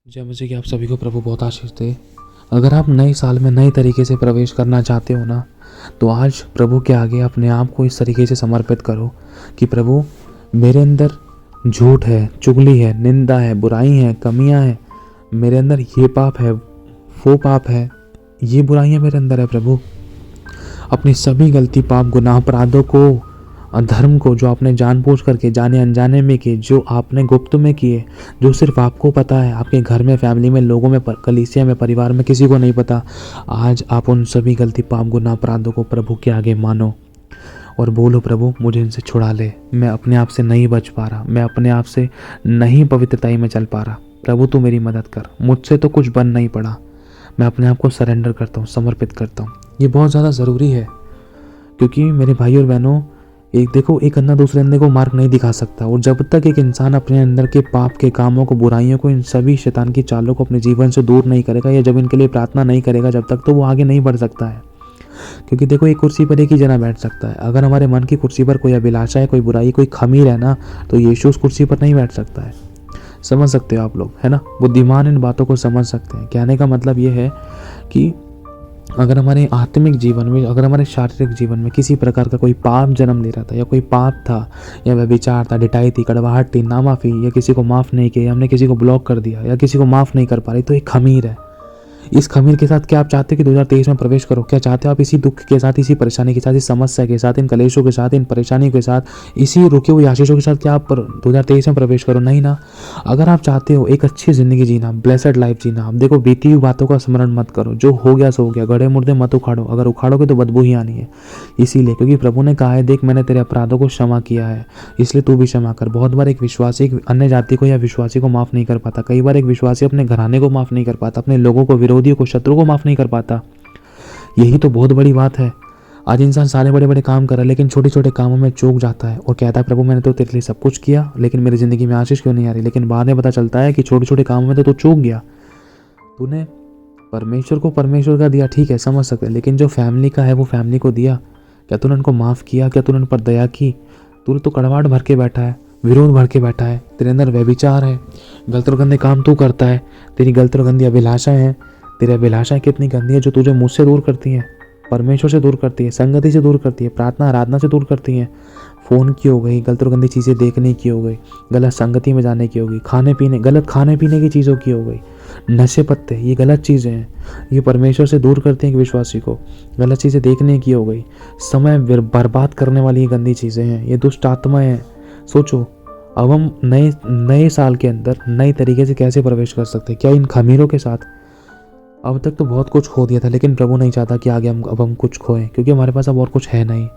जय मुझे कि आप सभी को प्रभु बहुत आशीष दे। अगर आप नए साल में नए तरीके से प्रवेश करना चाहते हो ना, तो आज प्रभु के आगे अपने आप को इस तरीके से समर्पित करो कि प्रभु, मेरे अंदर झूठ है, चुगली है, निंदा है, बुराई है, कमियां हैं, मेरे अंदर ये पाप है, वो पाप है, ये बुराइयां मेरे अंदर है। प्रभु, अपनी सभी गलती, पाप, गुनाह, अपराधों को, धर्म को जो आपने जानबूझ करके, जाने अनजाने में किए, जो आपने गुप्त में किए, जो सिर्फ आपको पता है, आपके घर में, फैमिली में, लोगों में, कलीसिया में, परिवार में किसी को नहीं पता, आज आप उन सभी गलती, पाप, गुनाह, अपराधों को प्रभु के आगे मानो और बोलो, प्रभु मुझे इनसे छुड़ा ले। मैं अपने आप से नहीं बच पा रहा, मैं अपने आप से नहीं पवित्रताई में चल पा रहा। प्रभु तू मेरी मदद कर, मुझसे तो कुछ बन नहीं पड़ा। मैं अपने आप को सरेंडर करता हूँ, समर्पित करता हूँ। ये बहुत ज़्यादा ज़रूरी है, क्योंकि मेरे भाई और बहनों, एक अंधा दूसरे अंधे को मार्ग नहीं दिखा सकता। और जब तक एक इंसान अपने अंदर के पाप के कामों को, बुराइयों को, इन सभी शैतान की चालों को अपने जीवन से दूर नहीं करेगा, या जब इनके लिए प्रार्थना नहीं करेगा, जब तक तो वो आगे नहीं बढ़ सकता है। क्योंकि देखो, एक कुर्सी पर एक ही जना बैठ सकता है। अगर हमारे मन की कुर्सी पर कोई अभिलाषा है, कोई बुराई, कोई खमीर है ना, तो यीशु उस कुर्सी पर नहीं बैठ सकता है। समझ सकते हो आप लोग, है ना? बुद्धिमान इन बातों को समझ सकते हैं। कहने का मतलब ये है कि अगर हमारे आत्मिक जीवन में, अगर हमारे शारीरिक जीवन में किसी प्रकार का कोई पाप जन्म ले रहा था, या कोई पाप था, या व्यभिचार था, डिटाई थी, कड़वाहट थी, नामाफी, या किसी को माफ़ नहीं किया, हमने किसी को ब्लॉक कर दिया, या किसी को माफ़ नहीं कर पा रही, तो एक खमीर है। इस खमीर के साथ क्या आप चाहते हो कि 2023 में प्रवेश करो? क्या चाहते हो आप इसी दुख के साथ, इसी परेशानी के साथ, इस समस्या के साथ, इन कलेशों के साथ, इन परेशानियों के साथ, इसी रुके हुए आशीषों के साथ क्या आप 2023 में प्रवेश करो? नहीं ना। अगर आप चाहते हो एक अच्छी ज़िंदगी जीना, ब्लेसड लाइफ जीना, आप देखो, बीती हुई बातों का स्मरण मत करो। जो हो गया सो हो गया। गड़े मुर्दे मत उखाड़ो, अगर उखाड़ोगे तो बदबू ही आनी है। इसीलिए, क्योंकि प्रभु ने कहा है, देख मैंने तेरे अपराधों को क्षमा किया है, इसलिए तू भी क्षमा कर। बहुत बार एक विश्वासी एक अन्य जाति को या विश्वासी को माफ़ नहीं कर पाता। कई बार एक विश्वासी अपने घराने को माफ़ नहीं कर पाता, अपने लोगों को, विरोधियों को, शत्रु को माफ़ नहीं कर पाता। यही तो बहुत बड़ी बात है। आज इंसान सारे बड़े बड़े काम कर रहा है, लेकिन छोटे छोटे कामों में चूक जाता है और कहता है, प्रभु मैंने तो तेरे लिए सब कुछ किया, लेकिन मेरी ज़िंदगी में आशीष क्यों नहीं आ रही? लेकिन बाद में पता चलता है कि छोटे छोटे कामों में तो तू चूक गया। तूने परमेश्वर को परमेश्वर का दिया, ठीक है, समझ सकते हैं, लेकिन जो फैमिली का है वो फैमिली को दिया। क्या तूने उनको माफ़ किया? क्या तूने उन पर दया की? तू तो कड़वाहट भर के बैठा है, विरोध भर के बैठा है, तेरे अंदर व्यभिचार है, गलत और गंदे काम तू करता है, तेरी गलत और गंदी अभिलाषाएं हैं। तेरी अभिलाषाएं कितनी गंदी है, जो तुझे मुझसे दूर करती हैं, परमेश्वर से दूर करती है, संगति से दूर करती है, प्रार्थना आराधना से दूर करती हैं। फ़ोन की हो गई, गलत और गंदी चीज़ें देखने की हो गई, गलत संगति में जाने की हो गई, गलत खाने पीने की चीज़ों की हो गई, नशे पत्ते, ये गलत चीज़ें हैं। ये परमेश्वर से दूर करती हैं विश्वासी को। गलत चीज़ें देखने की हो गई, समय बर्बाद करने वाली ये गंदी चीज़ें हैं, ये दुष्ट आत्माएं हैं। सोचो, अब हम नए साल के अंदर नए तरीके से कैसे प्रवेश कर सकते हैं? क्या इन खमीरों के साथ? अब तक तो बहुत कुछ खो दिया था, लेकिन प्रभु नहीं चाहता कि आगे हम कुछ खोएं, क्योंकि हमारे पास अब और कुछ है नहीं।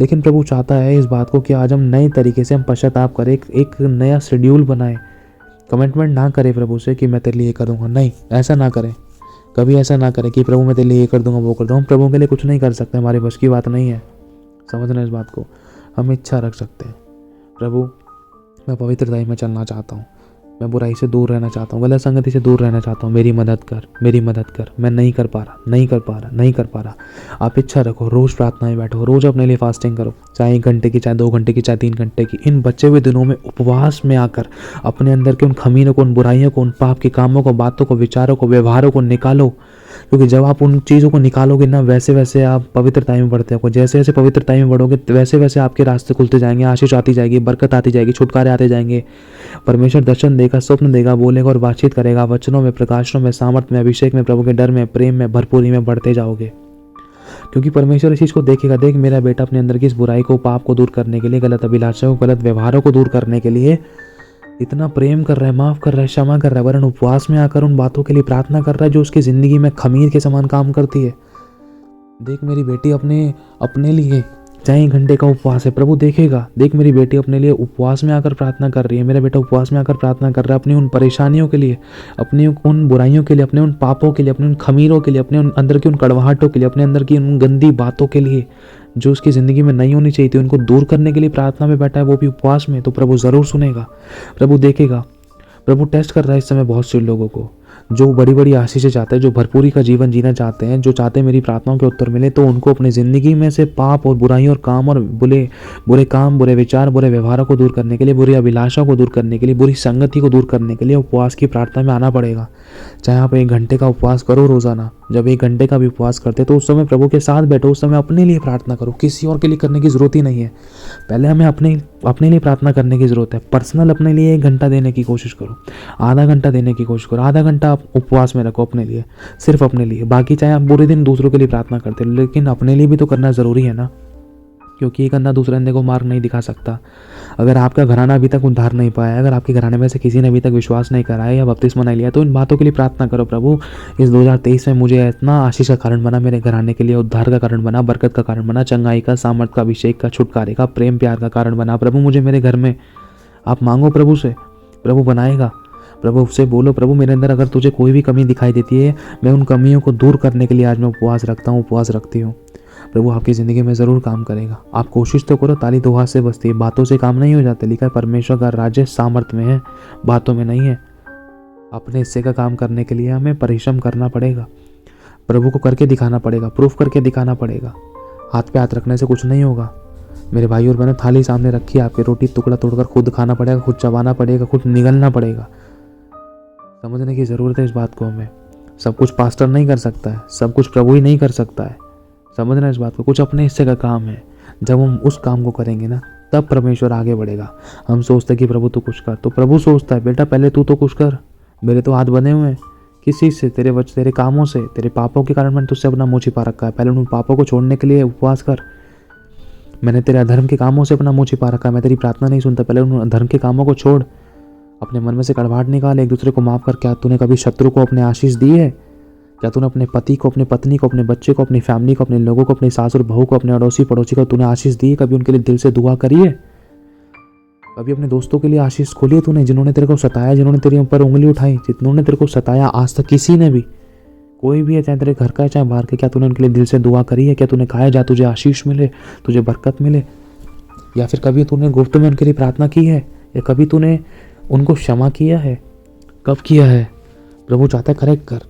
लेकिन प्रभु चाहता है इस बात को कि आज हम नए तरीके से हम पश्चाताप करें, एक नया शेड्यूल बनाएं। कमिटमेंट ना करें प्रभु से कि मैं तेरे लिए ये कर दूंगा। नहीं, ऐसा ना करें, कभी ऐसा ना करें कि प्रभु मैं तेरे लिए ये कर दूंगा, वो कर दूंगा। हम प्रभु के लिए कुछ नहीं कर सकते, हमारे बस की बात नहीं है। समझना इस बात को। हम इच्छा रख सकते हैं, प्रभु मैं पवित्रता में चलना चाहता हूँ, मैं बुराई से दूर रहना चाहता हूँ, गलत संगति से दूर रहना चाहता हूँ, मेरी मदद कर, मेरी मदद कर। मैं नहीं कर पा रहा। आप इच्छा रखो, रोज़ प्रार्थनाएं बैठो, रोज़ अपने लिए फास्टिंग करो, चाहे 1 घंटे की, चाहे 2 घंटे की, चाहे 3 घंटे की। इन बचे हुए दिनों में उपवास में आकर अपने अंदर के उन खमीरों को, उन बुराइयों को, उन पाप के कामों को, बातों को, विचारों को, व्यवहारों को निकालो। क्योंकि जब आप उन चीज़ों को निकालोगे ना, वैसे वैसे आप पवित्रता में बढ़ते हो। जैसे जैसे पवित्रता में बढ़ोगे, वैसे वैसे आपके रास्ते खुलते जाएंगे, आशीष आती जाएगी, बरकत आती जाएगी, छुटकारे आते जाएंगे। परमेश्वर दर्शन देगा, स्वप्न देगा, बोलेगा और बातचीत करेगा। वचनों में, प्रकाशनों में, सामर्थ्य में, अभिषेक में, प्रभु के डर में, प्रेम में, भरपूरी में बढ़ते जाओगे। क्योंकि परमेश्वर इस चीज़ को देखेगा, देख मेरा बेटा अपने अंदर की इस बुराई को, पाप को दूर करने के लिए, गलत अभिलाषाओं को, गलत व्यवहारों को दूर करने के लिए इतना प्रेम कर रहा है, माफ़ कर रहा है, क्षमा कर रहा है, वरन उपवास में आकर उन बातों के लिए प्रार्थना कर रहा है जो उसकी ज़िंदगी में खमीर के समान काम करती है। देख मेरी बेटी अपने लिए चाहे 1 घंटे का उपवास है, प्रभु देखेगा। देख मेरी बेटी अपने लिए उपवास में आकर प्रार्थना कर रही है, मेरा बेटा उपवास में आकर प्रार्थना कर रहा है, अपनी उन परेशानियों के लिए, अपनी उन बुराइयों के लिए, अपने उन पापों के लिए, अपने उन खमीरों के लिए, अपने उन अंदर की उन कड़वाहटों के लिए, अपने अंदर की उन गंदी बातों के लिए जो उसकी ज़िंदगी में नहीं होनी चाहिए थी, उनको दूर करने के लिए प्रार्थना में बैठा है, वो भी उपवास में। तो प्रभु ज़रूर सुनेगा, प्रभु देखेगा। प्रभु टेस्ट कर रहा है इस समय बहुत से लोगों को। जो बड़ी बड़ी आशीषें चाहते हैं, जो भरपूरी का जीवन जीना चाहते हैं, जो चाहते हैं मेरी प्रार्थनाओं के उत्तर मिले, तो उनको अपनी ज़िंदगी में से पाप और बुराई और काम और बुरे काम, बुरे विचार, बुरे व्यवहारों को दूर करने के लिए, बुरी अभिलाषा को दूर करने के लिए, बुरी संगति को दूर करने के लिए उपवास की प्रार्थना में आना पड़ेगा। चाहे आप 1 घंटे का उपवास करो रोज़ाना। जब 1 घंटे का भी उपवास करते तो उस समय प्रभु के साथ बैठो, उस समय अपने लिए प्रार्थना करो, किसी और के लिए करने की ज़रूरत ही नहीं है। पहले हमें अपने लिए प्रार्थना करने की ज़रूरत है। पर्सनल अपने लिए 1 घंटा देने की कोशिश करो, आधा घंटा देने की कोशिश करो। आधा घंटा आप उपवास में रखो अपने लिए, सिर्फ अपने लिए। बाकी चाहे आप पूरे दिन दूसरों के लिए प्रार्थना करते हो, लेकिन अपने लिए भी तो करना ज़रूरी है ना, क्योंकि एक अंधा दूसरे अंधे को मार्ग नहीं दिखा सकता। अगर आपका घराना अभी तक उद्धार नहीं पाया, अगर आपके घराने में से किसी ने अभी तक विश्वास नहीं करा है या बपतिस्मा नहीं लिया, तो इन बातों के लिए प्रार्थना करो। प्रभु इस 2023 में मुझे इतना आशीष का कारण बना, मेरे घराने के लिए उद्धार का कारण बना, बरकत का कारण बना, चंगाई का, सामर्थ का, अभिषेक का, छुटकारे का, प्रेम प्यार का कारण बना। प्रभु मुझे मेरे घर में, आप मांगो प्रभु से, प्रभु बनाएगा। प्रभु से बोलो, प्रभु मेरे अंदर अगर तुझे कोई भी कमी दिखाई देती है, मैं उन कमियों को दूर करने के लिए आज मैं उपवास रखता हूँ, उपवास रखती हूँ। प्रभु आपकी ज़िंदगी में ज़रूर काम करेगा। आप कोशिश तो करो, ताली 2 हाथ से बजती है, बातों से काम नहीं हो जाता। लिखा है परमेश्वर का राज्य सामर्थ्य में है, बातों में नहीं है। अपने हिस्से का काम करने के लिए हमें परिश्रम करना पड़ेगा, प्रभु को करके दिखाना पड़ेगा, प्रूफ करके दिखाना पड़ेगा। हाथ पे हाथ रखने से कुछ नहीं होगा। मेरे भाई और बहनों, थाली सामने रखी है आपके, रोटी टुकड़ा तोड़कर खुद खाना पड़ेगा, खुद चबाना पड़ेगा, खुद निगलना पड़ेगा। समझने की ज़रूरत है इस बात को हमें। सब कुछ पास्टर नहीं कर सकता है, सब कुछ प्रभु ही नहीं कर सकता है। समझना इस बात को, कुछ अपने हिस्से का काम है। जब हम उस काम को करेंगे ना, तब परमेश्वर आगे बढ़ेगा। हम सोचते हैं कि प्रभु तू कुछ कर, तो प्रभु सोचता है बेटा पहले तू तो कुछ कर, मेरे तो हाथ बने हुए हैं। किस चीज़ से? तेरे कामों से, तेरे पापों के कारण मैंने तुझसे अपना मुँह छिपा रखा है। पहले उन पापों को छोड़ने के लिए उपवास कर। मैंने तेरे अधर्म के कामों से अपना मुँह छिपा रखा है, मैं तेरी प्रार्थना नहीं सुनता। पहले उन अधर्म के कामों को छोड़, अपने मन में से कड़वाहट निकाल, एक दूसरे को माफ़ कर। क्या तूने कभी शत्रु को अपने आशीष दी है? क्या तूने अपने पति को, अपनी पत्नी को, अपने बच्चे को, अपनी फैमिली को, अपने लोगों को, अपनी सास और बहू को, अपने अड़ोसी पड़ोसी को तूने आशीष दी है? कभी उनके लिए दिल से दुआ करी है? कभी अपने दोस्तों के लिए आशीष खोली है तूने, जिन्होंने तेरे को सताया, जिन्होंने तेरे ऊपर उंगली उठाई, जिन्होंने तेरे को सताया? आज तक किसी ने भी, कोई भी है, चाहे तेरे घर का है चाहे बाहर का, क्या तूने उनके लिए दिल से दुआ करी है? क्या तूने कहा है जा तुझे आशीष मिले, तुझे बरकत मिले? या फिर कभी तूने गुफ्त में उनके लिए प्रार्थना की है, या कभी तूने उनको क्षमा किया है? कब किया है? प्रभु चाहता है करेक्ट कर।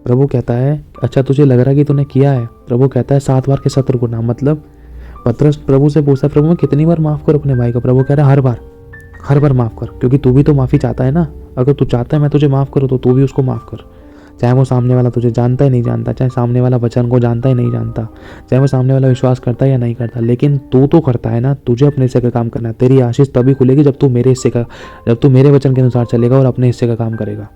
प्रभु कहता है अच्छा तुझे लग रहा है कि तूने किया है। प्रभु कहता है 7 बार के 70 गुना। मतलब पतरस प्रभु से पूछता है प्रभु मैं कितनी बार माफ़ करूँ अपने भाई को? प्रभु कह रहा है हर बार माफ़ कर, क्योंकि तू भी तो माफ़ी चाहता है ना। अगर तू चाहता है मैं तुझे माफ़ करूँ, तो तू भी उसको माफ़ कर। चाहे वो सामने वाला तुझे जानता है नहीं जानता, चाहे सामने वाला वचन को जानता है नहीं जानता, चाहे वो सामने वाला विश्वास करता है या नहीं करता, लेकिन तू तो करता है ना। तुझे अपने हिस्से का काम करना है। तेरी आशीष तभी खुलेगी जब तू मेरे वचन के अनुसार चलेगा और अपने हिस्से का काम करेगा।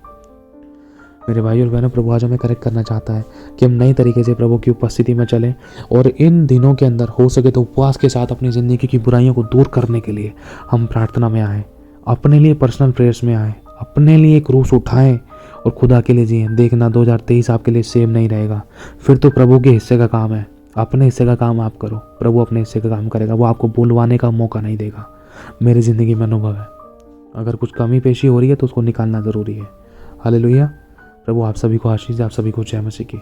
मेरे भाई और बहनों, प्रभु आज हमें करेक्ट करना चाहता है कि हम नई तरीके से प्रभु की उपस्थिति में चलें, और इन दिनों के अंदर हो सके तो उपवास के साथ अपनी ज़िंदगी की बुराइयों को दूर करने के लिए हम प्रार्थना में आएँ, अपने लिए पर्सनल प्रेयर्स में आएँ, अपने लिए क्रूस उठाएं और खुदा के लिए जिएं। देखना 2023 आपके लिए सेम नहीं रहेगा। फिर तो प्रभु के हिस्से का काम है, अपने हिस्से का काम आप करो, प्रभु अपने हिस्से का काम करेगा। वो आपको बुलवाने का मौका नहीं देगा। मेरी ज़िंदगी में अनुभव है, अगर कुछ कमी पेशी हो रही है तो उसको निकालना ज़रूरी है। हालेलुया। प्रभु आप सभी को आशीष दे, आप सभी को जय मसीह की।